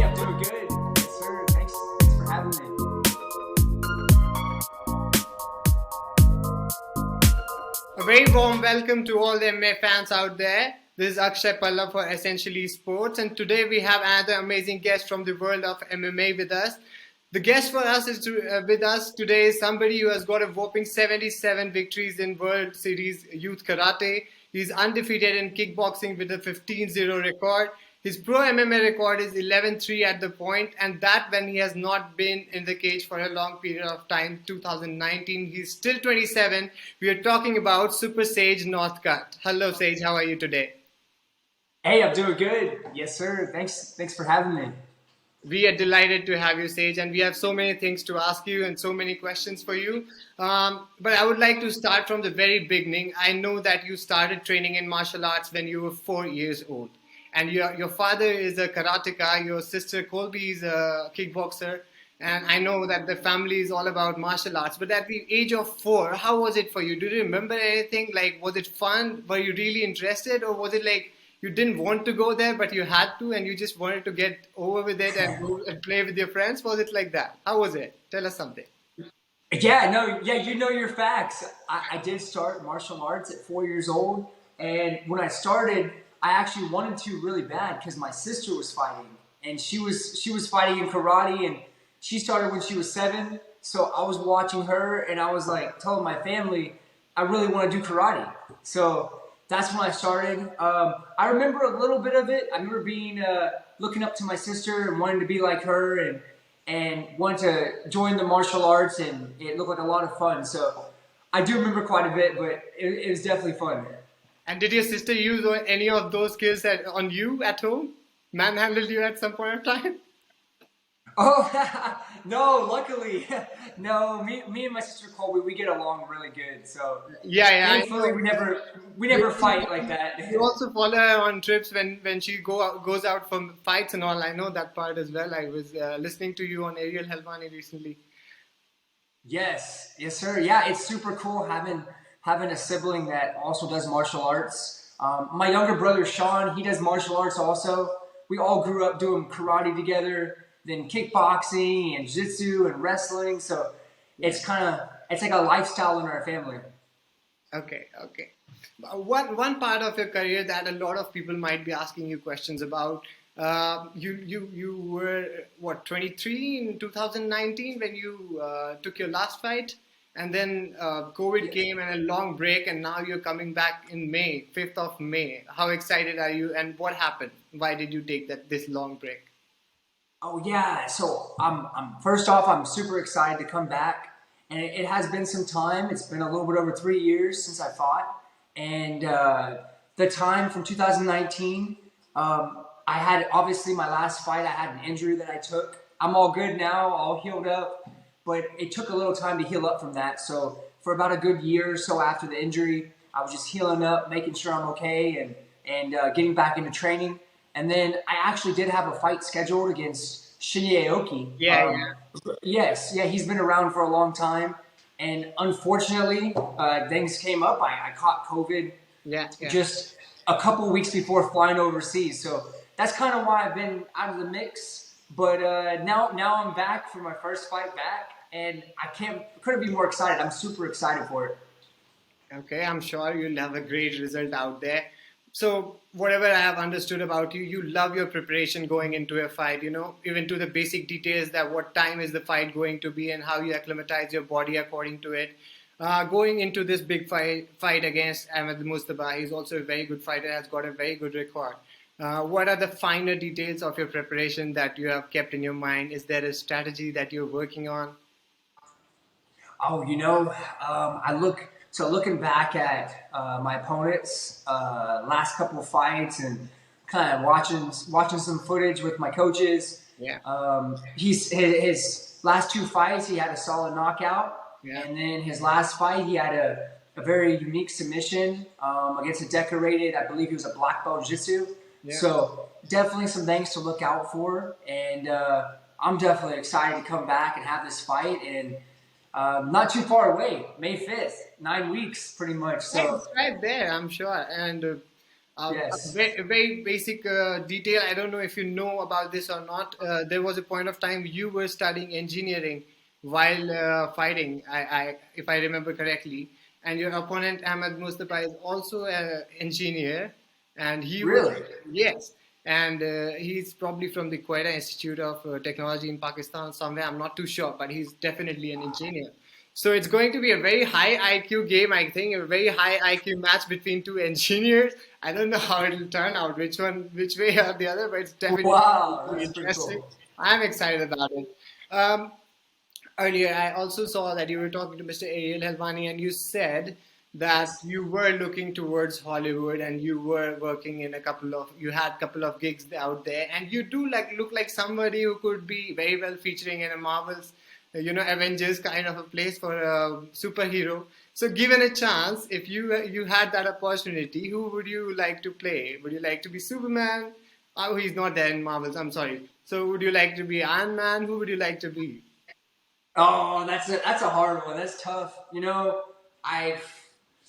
Hey, I'm doing good. Yes, sir. Thanks for having me. A very warm welcome to all the MMA fans out there. This is Akshay Pallav for Essentially Sports, and today we have another amazing guest from the world of MMA with us. The guest for us with us today is somebody who has got a whopping 77 victories in World Series Youth Karate. He's undefeated in kickboxing with a 15-0 record. His pro MMA record is 11-3 at the point, and that when he has not been in the cage for a long period of time, 2019. He's still 27. We are talking about Super Sage Northcutt. Hello, Sage. How are you today? Hey, I'm doing good. Yes, sir. Thanks for having me. We are delighted to have you, Sage, and we have so many things to ask you and so many questions for you. But I would like to start from the very beginning. I know that you started training in martial arts when you were 4 years old. And your father is a karateka, your sister Colby is a kickboxer, and I know that the family is all about martial arts. But at the age of 4, how was it for you? Do you remember anything? Like, was it fun? Were you really interested? Or was it like you didn't want to go there, but you had to, and you just wanted to get over with it and go and play with your friends? Was it like that? How was it? Tell us something. Yeah, you know your facts. I did start martial arts at 4 years old, and when I started, I actually wanted to really bad because my sister was fighting, and she was fighting in karate, and she started when she was 7. So I was watching her, and I was like telling my family, I really want to do karate. So that's when I started. I remember a little bit of it. I remember being looking up to my sister and wanting to be like her, and wanted to join the martial arts, and it looked like a lot of fun. So I do remember quite a bit, but it was definitely fun. And did your sister use any of those skills on you at home? Manhandled you at some point of time? Oh no! Luckily, no. Me and my sister Colby, we get along really good. So Yeah, I thankfully, know. we never fight like that. You also follow her on trips when she goes out for fights and all. I know that part as well. I was listening to you on Ariel Helvani recently. Yes, sir. Yeah, it's super cool having a sibling that also does martial arts. My younger brother Sean, he does martial arts also. We all grew up doing karate together, then kickboxing and jiu-jitsu and wrestling. So it's like a lifestyle in our family. Okay. One part of your career that a lot of people might be asking you questions about. You were what, 23 in 2019 when you took your last fight, and then COVID came and a long break, and now you're coming back in May, 5th of May. How excited are you, and what happened? Why did you take this long break? Oh yeah, so I'm first off, I'm super excited to come back, and it has been some time. It's been a little bit over 3 years since I fought, and the time from 2019, I had obviously my last fight. I had an injury that I took. I'm all good now, all healed up, but it took a little time to heal up from that. So for about a good year or so after the injury, I was just healing up, making sure I'm okay, and getting back into training. And then I actually did have a fight scheduled against Shinya Aoki. Yeah. Yes, yeah, he's been around for a long time. And unfortunately, things came up. I caught COVID Yeah. just a couple weeks before flying overseas. So that's kind of why I've been out of the mix. But now I'm back for my first fight back. And couldn't be more excited. I'm super excited for it. Okay, I'm sure you'll have a great result out there. So, whatever I have understood about you, you love your preparation going into a fight, even to the basic details that what time is the fight going to be and how you acclimatize your body according to it. Going into this big fight against Ahmed Mujtaba, he's also a very good fighter, has got a very good record. What are the finer details of your preparation that you have kept in your mind? Is there a strategy that you're working on? Oh, looking back at my opponent's last couple of fights and kind of watching some footage with my coaches. Yeah. His last 2 fights, he had a solid knockout. Yeah. And then his last fight, he had a very unique submission against a decorated, I believe he was a black belt jiu-jitsu. Yeah. So definitely some things to look out for. And I'm definitely excited to come back and have this fight. And not too far away, May 5th, 9 weeks pretty much. So it's right there, I'm sure. And Yes. A very basic detail. I don't know if you know about this or not. There was a point of time you were studying engineering while fighting, if I remember correctly. And your opponent, Ahmed Mujtaba, is also an engineer. And he was, Really? yes. And he's probably from the Quetta Institute of Technology in Pakistan somewhere. I'm not too sure, but he's definitely an engineer. So it's going to be a very high IQ game, I think, a very high IQ match between two engineers. I don't know how it'll turn out, which way or the other, but it's definitely Wow, that's pretty interesting. cool. I'm excited about it. Um, Earlier, I also saw that you were talking to Mr. Ariel Helvani, and you said that Yes. you were looking towards Hollywood, and you were working in you had a couple of gigs out there, and you do look like somebody who could be very well featuring in a Marvel's, Avengers kind of a place for a superhero. So, given a chance, if you had that opportunity, who would you like to play? Would you like to be Superman? Oh, he's not there in Marvels. I'm sorry. So, would you like to be Iron Man? Who would you like to be? Oh, that's a hard one. That's tough. I've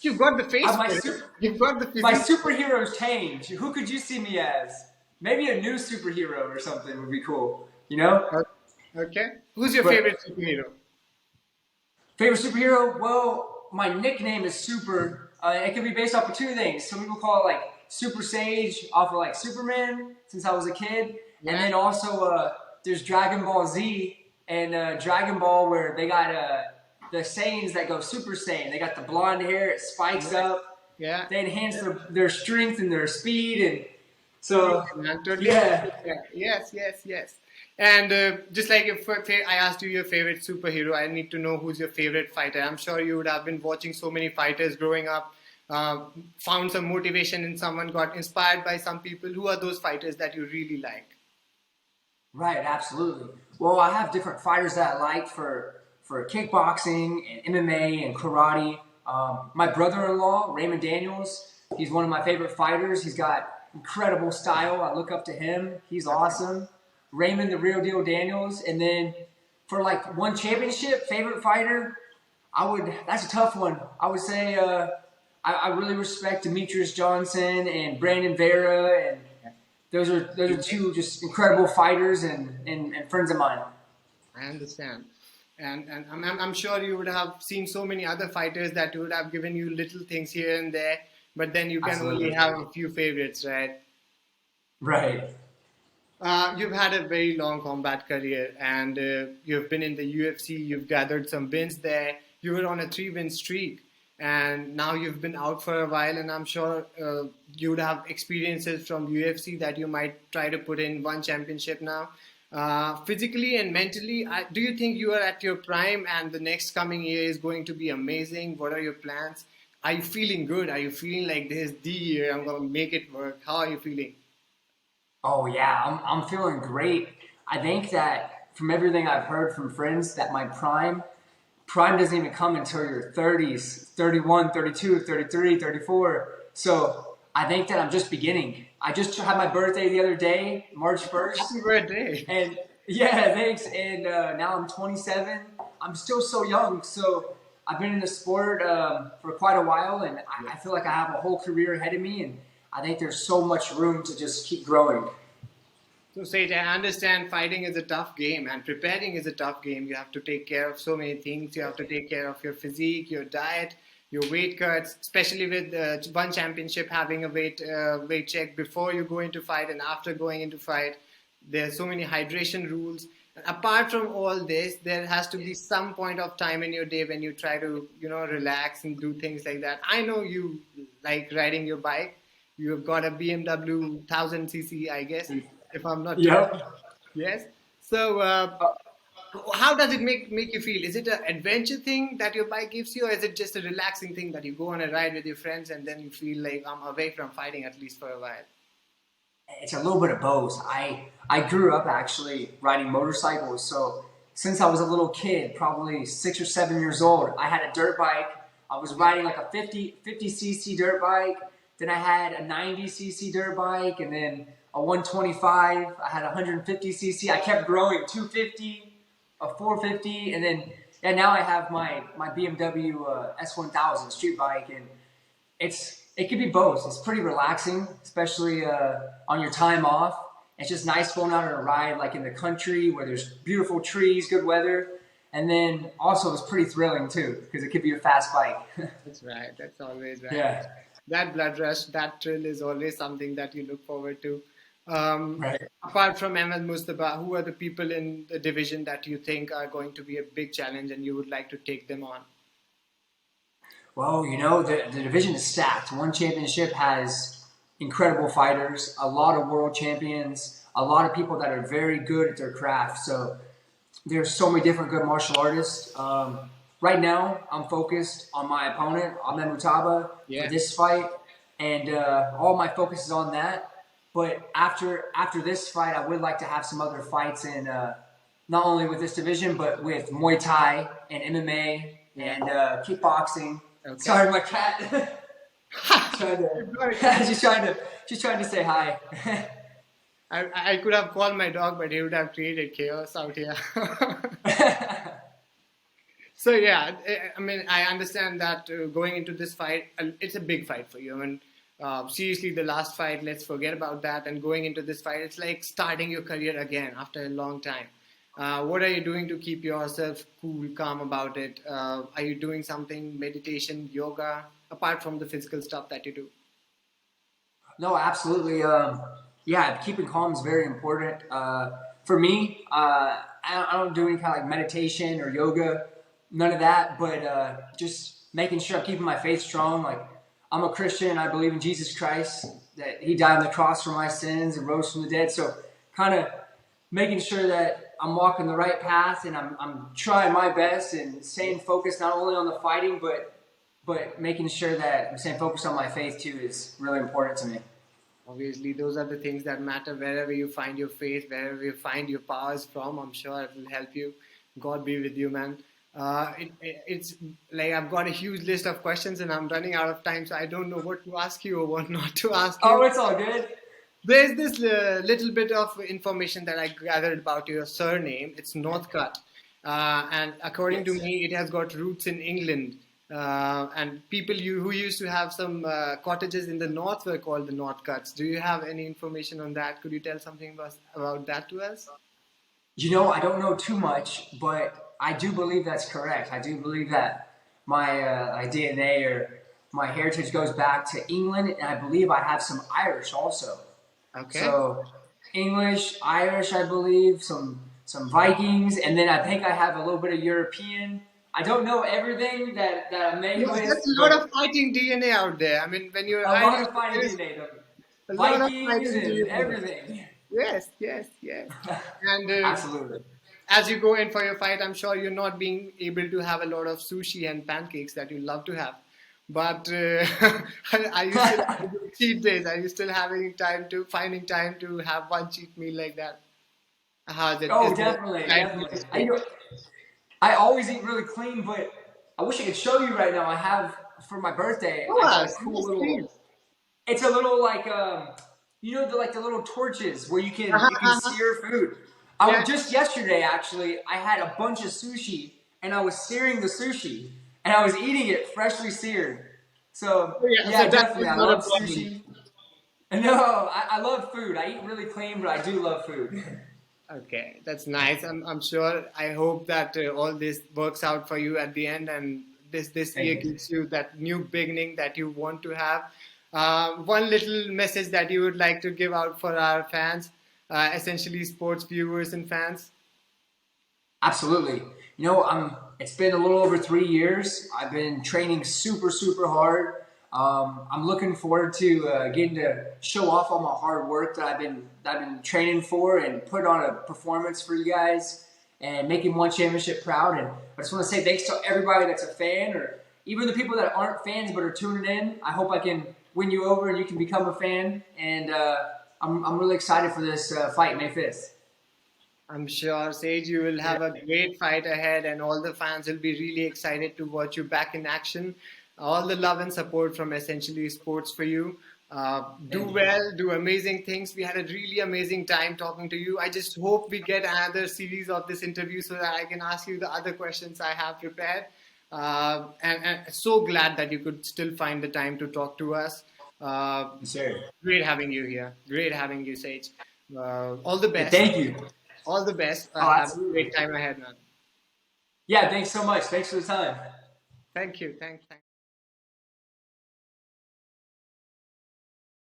You've got the face my for it. You've got the my physique. superheroes change. Who could you see me as? Maybe a new superhero or something would be cool. Okay. Who's your But favorite superhero? favorite superhero? Well, my nickname is Super. It can be based off of two things. Some people call it like Super Sage, off of like Superman, since I was a kid, and Yeah. then also there's Dragon Ball Z and Dragon Ball where they got the Saiyans that go Super Saiyan. They got the blonde hair, it spikes Yeah. up. Yeah. They enhance their strength and their speed, and Yeah, so man, totally agree yeah. with that. Yes, yes, yes. And just like if I asked you your favorite superhero, I need to know who's your favorite fighter. I'm sure you would have been watching so many fighters growing up, found some motivation in someone, got inspired by some people. Who are those fighters that you really like? Right, absolutely. Well, I have different fighters that I like for kickboxing and MMA and karate. My brother-in-law, Raymond Daniels, he's one of my favorite fighters. He's got incredible style. I look up to him. He's awesome. Raymond, the real deal Daniels, and then for like one championship, favorite fighter, that's a tough one. I would say I really respect Demetrius Johnson and Brandon Vera, and those are two just incredible fighters and friends of mine. I understand. And I'm sure you would have seen so many other fighters that would have given you little things here and there, but then you can only Absolutely. have a few favorites, right? Right. You've had a very long combat career, and you've been in the UFC. You've gathered some wins there. You were on a 3-win streak, and now you've been out for a while. And I'm sure you would have experiences from UFC that you might try to put in one championship now. Physically and mentally, do you think you are at your prime, and the next coming year is going to be amazing? What are your plans? Are you feeling good? Are you feeling like this is the year I'm going to make it work? How are you feeling? Oh yeah, I'm feeling great. I think that from everything I've heard from friends that my prime doesn't even come until your 30s, 31, 32, 33, 34. So I think that I'm just beginning. I just had my birthday the other day, March Happy 1st. birthday! And yeah, thanks. And now I'm 27. I'm still so young. So I've been in the sport for quite a while, and I feel like I have a whole career ahead of me. And I think there's so much room to just keep growing. So, Sage, I understand fighting is a tough game and preparing is a tough game. You have to take care of so many things. You have to take care of your physique, your diet, your weight cuts, especially with one championship having a weight check before you go into fight and after going into fight. There are so many hydration rules. Apart from all this, there has to be some point of time in your day when you try to, relax and do things like that. I know you like riding your bike. You've got a BMW 1000cc, I guess, if I'm not too wrong. Yep. Yes. So, how does it make you feel? Is it an adventure thing that your bike gives you, or is it just a relaxing thing that you go on a ride with your friends and then you feel like I'm away from fighting at least for a while? It's a little bit of both. I grew up actually riding motorcycles, so since I was a little kid, probably 6 or 7 years old, I had a dirt bike. I was riding like a 50cc dirt bike. Then I had a 90cc dirt bike, and then a 125. I had a 150cc. I kept growing, 250, a 450, and then now I have my BMW S1000 street bike, and it's it could be both. It's pretty relaxing, especially on your time off. It's just nice going out on a ride like in the country where there's beautiful trees, good weather. And then also it's pretty thrilling too because it could be a fast bike. That's right. That's always right. Yeah, That blood rush, that thrill is always something that you look forward to. right. Apart from Ahmed Mujtaba, who are the people in the division that you think are going to be a big challenge and you would like to take them on? Well, the division is stacked. One championship has incredible fighters, a lot of world champions, a lot of people that are very good at their craft. So there's so many different good martial artists. Right now, I'm focused on my opponent, Ahmed Mujtaba, for this fight, and all my focus is on that. But after this fight, I would like to have some other fights in not only with this division, but with Muay Thai and MMA and kickboxing. Okay. Sorry, my cat. She's trying to say hi. I could have called my dog, but he would have created chaos out here. So yeah, I mean, I understand that going into this fight, it's a big fight for you. I mean, seriously, the last fight, let's forget about that. And going into this fight, it's like starting your career again after a long time. What are you doing to keep yourself cool, calm about it? Are you doing something, meditation, yoga, apart from the physical stuff that you do? No, absolutely. Yeah, keeping calm is very important. For me, I don't do any kind of like meditation or yoga, none of that, but just making sure I'm keeping my faith strong. Like, I'm a Christian. I believe in Jesus Christ, that he died on the cross for my sins and rose from the dead. So kind of making sure that I'm walking the right path and I'm trying my best and staying focused not only on the fighting, but making sure that I'm staying focused on my faith too is really important to me. Obviously, those are the things that matter. Wherever you find your faith, wherever you find your powers from, I'm sure it will help you. God be with you, man. It's like I've got a huge list of questions and I'm running out of time, so I don't know what to ask you or what not to ask you. Oh, it's all good. There's this little bit of information that I gathered about your surname. It's Northcutt. And according to me, it has got roots in England. And people who used to have some cottages in the north were called the Northcutts. Do you have any information on that? Could you tell something about that to us? I don't know too much, but I do believe that's correct. I do believe that my DNA or my heritage goes back to England, and I believe I have some Irish also. Okay. So English, Irish, I believe, some Vikings, and then I think I have a little bit of European. I don't know everything that I'm made with. There's a lot of fighting DNA out there. I mean, when you're a lot of fighting DNA, though. Vikings and DNA. everything. Yes. And absolutely. As you go in for your fight, I'm sure you're not being able to have a lot of sushi and pancakes that you love to have. But are you still having cheat days? Are you still finding time to have one cheat meal like that? How's it? Oh, definitely. I always eat really clean, but I wish I could show you right now. I have for my birthday. I got a cool little. It's a little like the little torches where you can sear food. Just yesterday actually, I had a bunch of sushi and I was searing the sushi and I was eating it freshly seared. So so definitely, I love sushi. No, I love food. I eat really clean, but I do love food. Okay, that's nice. I'm sure. I hope that all this works out for you at the end, and this year gives you that new beginning that you want to have. One little message that you would like to give out for our fans, essentially sports viewers and fans. Absolutely. It's been a little over 3 years. I've been training super, super hard. I'm looking forward to getting to show off all my hard work that I've been training for and put on a performance for you guys and making one championship proud. And I just want to say thanks to everybody that's a fan or even the people that aren't fans but are tuning in. I hope I can win you over and you can become a fan. And I'm really excited for this fight May 5th. I'm sure, Sage, you will have a great fight ahead and all the fans will be really excited to watch you back in action. All the love and support from Essentially Sports for you. Do well, do amazing things. We had a really amazing time talking to you. I just hope we get another series of this interview so that I can ask you the other questions I have prepared. and so glad that you could still find the time to talk to us. Sure. Great having you here. Great having you, Sage. All the Yeah, best. thank you. All the best. Oh, Have a absolutely. great time ahead, man. Yeah, thanks so much. Thanks for the time. Thank you. Thanks.